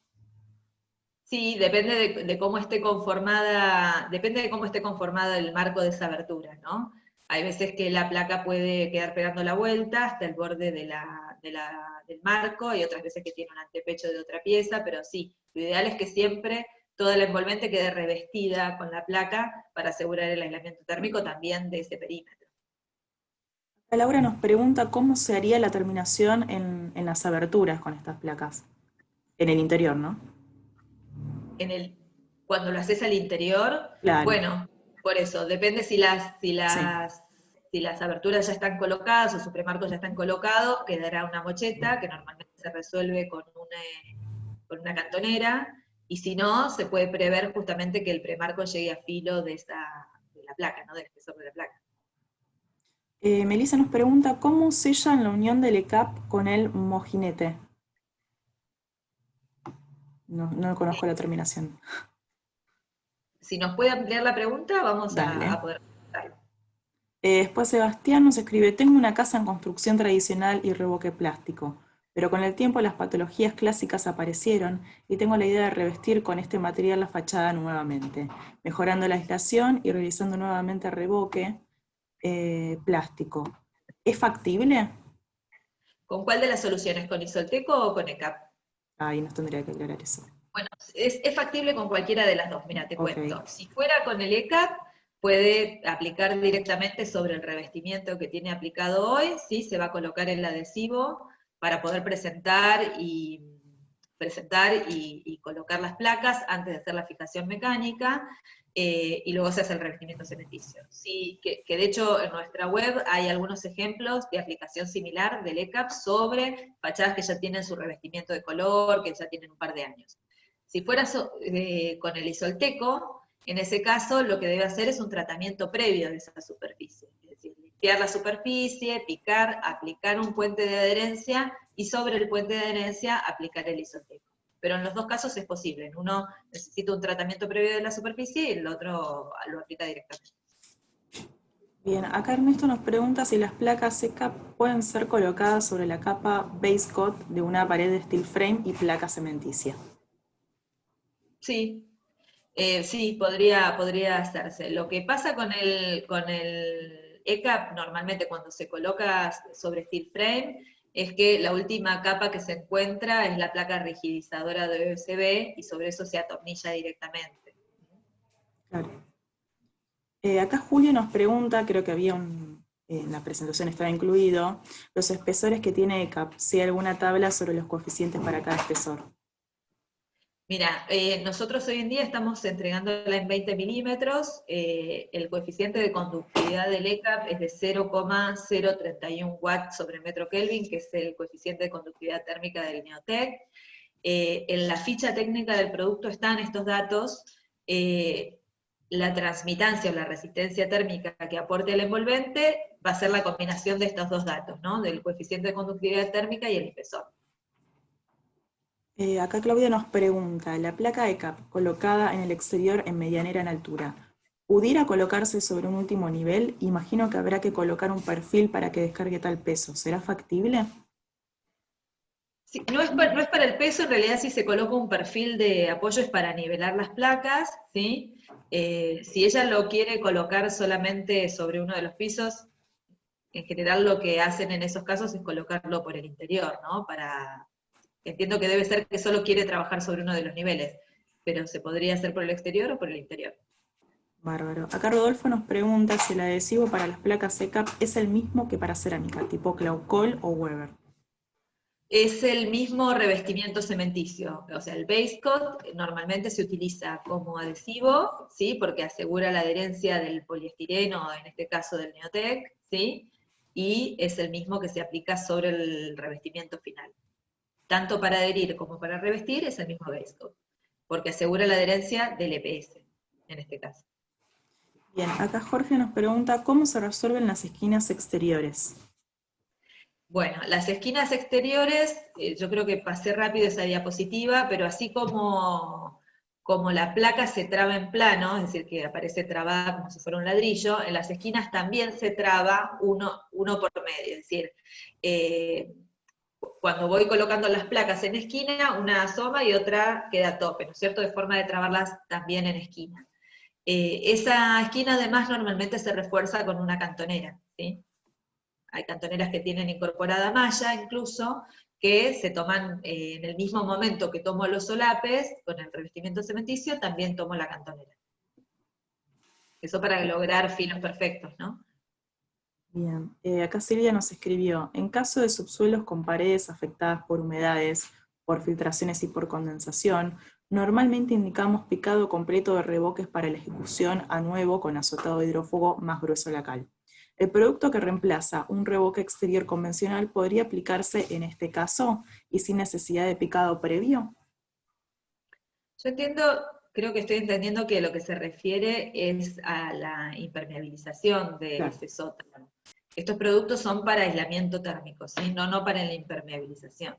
Sí, depende de cómo esté conformada, depende de cómo esté conformada el marco de esa abertura, ¿no? Hay veces que la placa puede quedar pegando la vuelta hasta el borde del marco y otras veces que tiene un antepecho de otra pieza, pero sí, lo ideal es que siempre toda la envolvente quede revestida con la placa para asegurar el aislamiento térmico también de ese perímetro.
Laura nos pregunta cómo se haría la terminación en las aberturas con estas placas. En el interior, ¿no?
En cuando lo haces al interior,
Claro,
bueno, por eso, depende
sí.
si las aberturas ya están colocadas o sus premarcos ya están colocados, quedará una mocheta que normalmente se resuelve con una cantonera, y si no, se puede prever justamente que el premarco llegue a filo de la placa, ¿no? Del espesor de la placa.
Melissa nos pregunta cómo sellan la unión del ECAP con el mojinete. No, no conozco la terminación.
Si nos puede ampliar la pregunta, vamos
Dale.
a poder contestarlo.
Después Sebastián nos escribe, tengo una casa en construcción tradicional y revoque plástico, pero con el tiempo las patologías clásicas aparecieron y tengo la idea de revestir con este material la fachada nuevamente, mejorando la aislación y realizando nuevamente revoque plástico. ¿Es factible?
¿Con cuál de las soluciones? ¿Con Isolteco o con ECAP?
Ahí nos tendría que aclarar eso.
Bueno, es factible con cualquiera de las dos, mira, te
Ok,
cuento. Si fuera con el ECAP, puede aplicar directamente sobre el revestimiento que tiene aplicado hoy, ¿sí? Se va a colocar el adhesivo para poder presentar y colocar las placas antes de hacer la fijación mecánica, y luego se hace el revestimiento cementicio. Sí, que de hecho en nuestra web hay algunos ejemplos de aplicación similar del ECAP sobre fachadas que ya tienen su revestimiento de color, que ya tienen un par de años. Si fuera con el isolteco, en ese caso lo que debe hacer es un tratamiento previo de esa superficie, es decir, limpiar la superficie, picar, aplicar un puente de adherencia y sobre el puente de adherencia aplicar el isolteco. Pero en los dos casos es posible, en uno necesita un tratamiento previo de la superficie y el otro lo aplica directamente.
bien, acá Ernesto nos pregunta si las placas ECAP pueden ser colocadas sobre la capa base coat de una pared de steel frame y placa cementicia.
Sí, sí, podría hacerse. Lo que pasa con el ECAP, normalmente cuando se coloca sobre steel frame, es que la última capa que se encuentra es la placa rigidizadora de OSB y sobre eso se atornilla directamente.
Claro. Acá Julio nos pregunta, creo que en la presentación estaba incluido, los espesores que tiene ECAP, si hay alguna tabla sobre los coeficientes para cada espesor.
Mira, nosotros hoy en día estamos entregándola en 20 milímetros, el coeficiente de conductividad del ECAP es de 0,031 watts sobre metro Kelvin, que es el coeficiente de conductividad térmica del Neotec. En la ficha técnica del producto están estos datos. la transmitancia o la resistencia térmica que aporte el envolvente va a ser la combinación de estos dos datos, ¿no? Del coeficiente de conductividad térmica y el espesor.
Acá Claudia nos pregunta, la placa ECAP colocada en el exterior en medianera en altura, ¿pudiera colocarse sobre un último nivel? Imagino que habrá que colocar un perfil para que descargue tal peso. ¿Será factible?
Sí, no es para el peso, en realidad si se coloca un perfil de apoyo es para nivelar las placas, ¿sí? Si ella lo quiere colocar solamente sobre uno de los pisos, en general lo que hacen en esos casos es colocarlo por el interior, ¿no? Entiendo que debe ser que solo quiere trabajar sobre uno de los niveles, pero se podría hacer por el exterior o por el interior.
Bárbaro. Acá Rodolfo nos pregunta si el adhesivo para las placas ECAP es el mismo que para cerámica, tipo Claucol o Weber.
Es el mismo revestimiento cementicio, o sea, el base coat normalmente se utiliza como adhesivo, ¿sí? Porque asegura la adherencia del poliestireno, en este caso del Neotec, ¿sí? Y es el mismo que se aplica sobre el revestimiento final. Tanto para adherir como para revestir es el mismo base coat, porque asegura la adherencia del EPS, en este caso.
Bien, acá Jorge nos pregunta cómo se resuelven las esquinas exteriores.
Bueno, las esquinas exteriores, yo creo que pasé rápido esa diapositiva, pero así como la placa se traba en plano, es decir, que aparece trabada como si fuera un ladrillo, en las esquinas también se traba uno por medio, es decir, cuando voy colocando las placas en esquina, una asoma y otra queda a tope, ¿no es cierto?, de forma de trabarlas también en esquina. Esa esquina además normalmente se refuerza con una cantonera, ¿sí? Hay cantoneras que tienen incorporada malla incluso, que se toman en el mismo momento que tomo los solapes, con el revestimiento cementicio, también tomo la cantonera. Eso para lograr filos perfectos, ¿no?
Bien, acá Silvia nos escribió, en caso de subsuelos con paredes afectadas por humedades, por filtraciones y por condensación, normalmente indicamos picado completo de revoques para la ejecución a nuevo con azotado de hidrófugo más grueso la cal. El producto que reemplaza un revoque exterior convencional podría aplicarse en este caso y sin necesidad de picado previo.
Yo creo que estoy entendiendo que lo que se refiere es a la impermeabilización de
Claro.
ese sótano. Estos productos son para aislamiento térmico, ¿sí? No para la impermeabilización.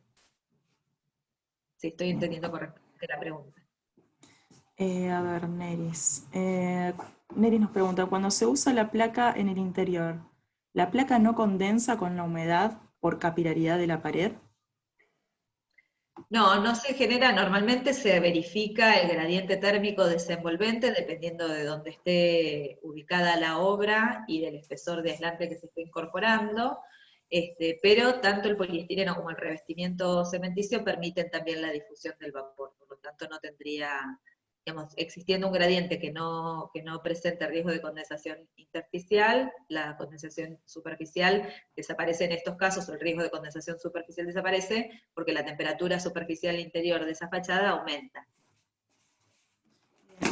Si estoy entendiendo correctamente la pregunta.
A ver, Neris. Neris nos pregunta, cuando se usa la placa en el interior, ¿la placa no condensa con la humedad por capilaridad de la pared?
No se genera, normalmente se verifica el gradiente térmico desenvolvente dependiendo de dónde esté ubicada la obra y del espesor de aislante que se esté incorporando, pero tanto el poliestireno como el revestimiento cementicio permiten también la difusión del vapor, por lo tanto no tendría, digamos, existiendo un gradiente que no presente riesgo de condensación intersticial, la condensación superficial desaparece en estos casos, o el riesgo de condensación superficial desaparece, porque la temperatura superficial interior de esa fachada aumenta.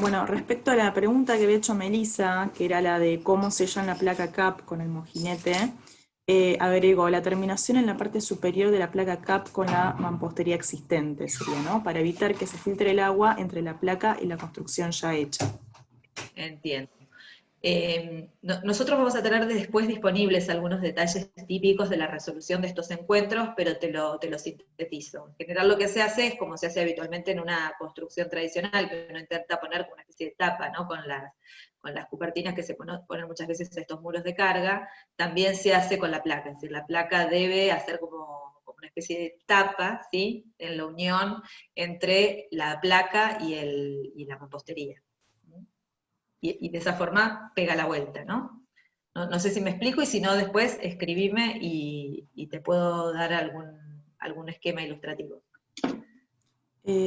Bueno, respecto a la pregunta que había hecho Melissa, que era la de cómo sellan la placa CAP con el mojinete, agrego la terminación en la parte superior de la placa CAP con la mampostería existente, sería, ¿no? Para evitar que se filtre el agua entre la placa y la construcción ya hecha.
Entiendo. Nosotros vamos a tener después disponibles algunos detalles típicos de la resolución de estos encuentros, pero te lo sintetizo. En general lo que se hace es como se hace habitualmente en una construcción tradicional, que uno intenta poner como una especie de tapa, ¿no? Con las cupertinas que se ponen muchas veces a estos muros de carga, también se hace con la placa, es decir, la placa debe hacer como una especie de tapa, ¿sí? En la unión entre la placa y la mampostería. Y de esa forma pega la vuelta, ¿no? No sé si me explico, y si no, después escribime y te puedo dar algún esquema ilustrativo.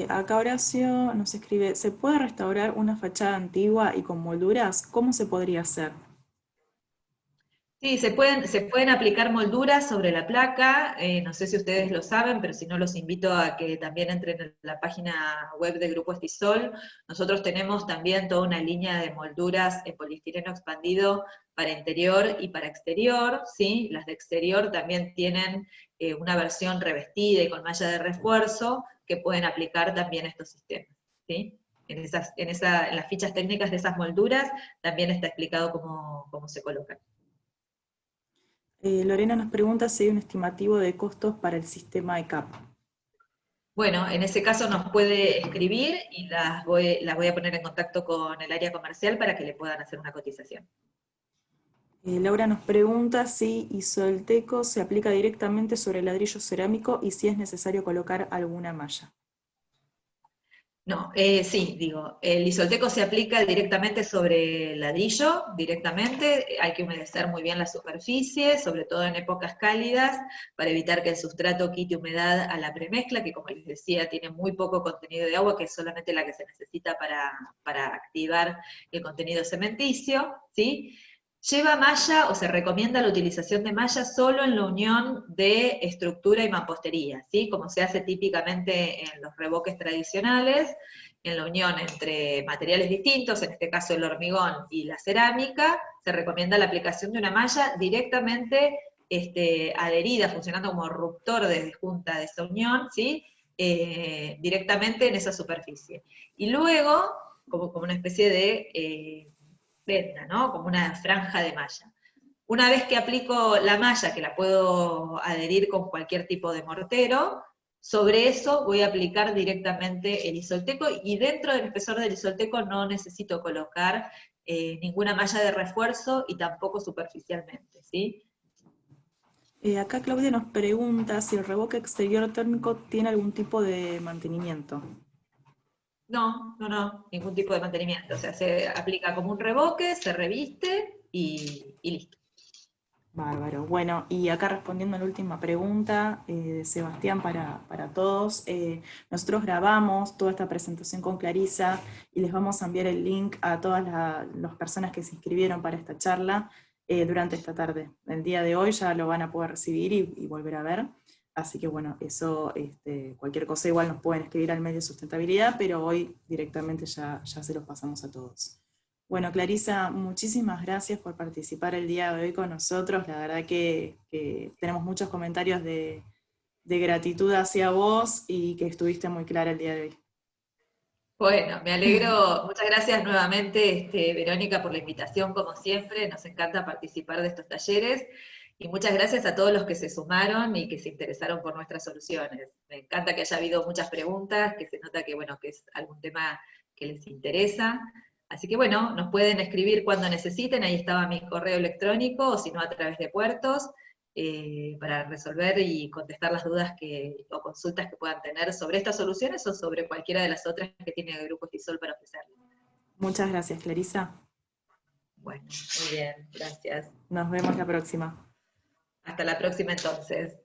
Acá Horacio nos escribe, ¿se puede restaurar una fachada antigua y con molduras? ¿Cómo se podría hacer?
Sí, se pueden aplicar molduras sobre la placa, no sé si ustedes lo saben, pero si no los invito a que también entren en la página web de Grupo Estisol. Nosotros tenemos también toda una línea de molduras en poliestireno expandido para interior y para exterior, ¿sí? Las de exterior también tienen una versión revestida y con malla de refuerzo que pueden aplicar también estos sistemas, ¿sí? en las fichas técnicas de esas molduras también está explicado cómo se colocan.
Lorena nos pregunta si hay un estimativo de costos para el sistema ECAP.
Bueno, en ese caso nos puede escribir y las voy a poner en contacto con el área comercial para que le puedan hacer una cotización.
Laura nos pregunta si Isolteco se aplica directamente sobre el ladrillo cerámico y si es necesario colocar alguna malla.
No, sí, digo, el Isolteco se aplica directamente sobre el ladrillo, directamente, hay que humedecer muy bien la superficie, sobre todo en épocas cálidas, para evitar que el sustrato quite humedad a la premezcla, que como les decía, tiene muy poco contenido de agua, que es solamente la que se necesita para activar el contenido cementicio, ¿sí? Lleva malla, o se recomienda la utilización de malla solo en la unión de estructura y mampostería, ¿sí? Como se hace típicamente en los revoques tradicionales, en la unión entre materiales distintos, en este caso el hormigón y la cerámica, se recomienda la aplicación de una malla directamente adherida, funcionando como ruptor de junta de esa unión, ¿sí? Directamente en esa superficie. Y luego, como una especie de venda, ¿no? Como una franja de malla. Una vez que aplico la malla, que la puedo adherir con cualquier tipo de mortero, sobre eso voy a aplicar directamente el Isolteco, y dentro del espesor del Isolteco no necesito colocar ninguna malla de refuerzo y tampoco superficialmente, ¿sí?
Acá Claudia nos pregunta si el revoque exterior térmico tiene algún tipo de mantenimiento.
No, ningún tipo de mantenimiento. O sea, se aplica como un revoque, se reviste y listo.
Bárbaro. Bueno, y acá respondiendo a la última pregunta de Sebastián para todos, nosotros grabamos toda esta presentación con Clarisa y les vamos a enviar el link a todas las personas que se inscribieron para esta charla durante esta tarde. El día de hoy ya lo van a poder recibir y volver a ver. Así que bueno, eso, cualquier cosa igual nos pueden escribir al medio de sustentabilidad, pero hoy directamente ya se los pasamos a todos. Bueno, Clarisa, muchísimas gracias por participar el día de hoy con nosotros. La verdad que tenemos muchos comentarios de gratitud hacia vos y que estuviste muy clara el día de hoy.
Bueno, me alegro. Muchas gracias nuevamente, Verónica, por la invitación, como siempre. Nos encanta participar de estos talleres. Y muchas gracias a todos los que se sumaron y que se interesaron por nuestras soluciones. Me encanta que haya habido muchas preguntas, que se nota que, bueno, que es algún tema que les interesa. Así que bueno, nos pueden escribir cuando necesiten, ahí estaba mi correo electrónico, o si no a través de puertos, para resolver y contestar las dudas o consultas que puedan tener sobre estas soluciones o sobre cualquiera de las otras que tiene el Grupo Estisol para ofrecerles.
Muchas gracias, Clarisa.
Bueno, muy bien, gracias.
Nos vemos la próxima.
Hasta la próxima entonces.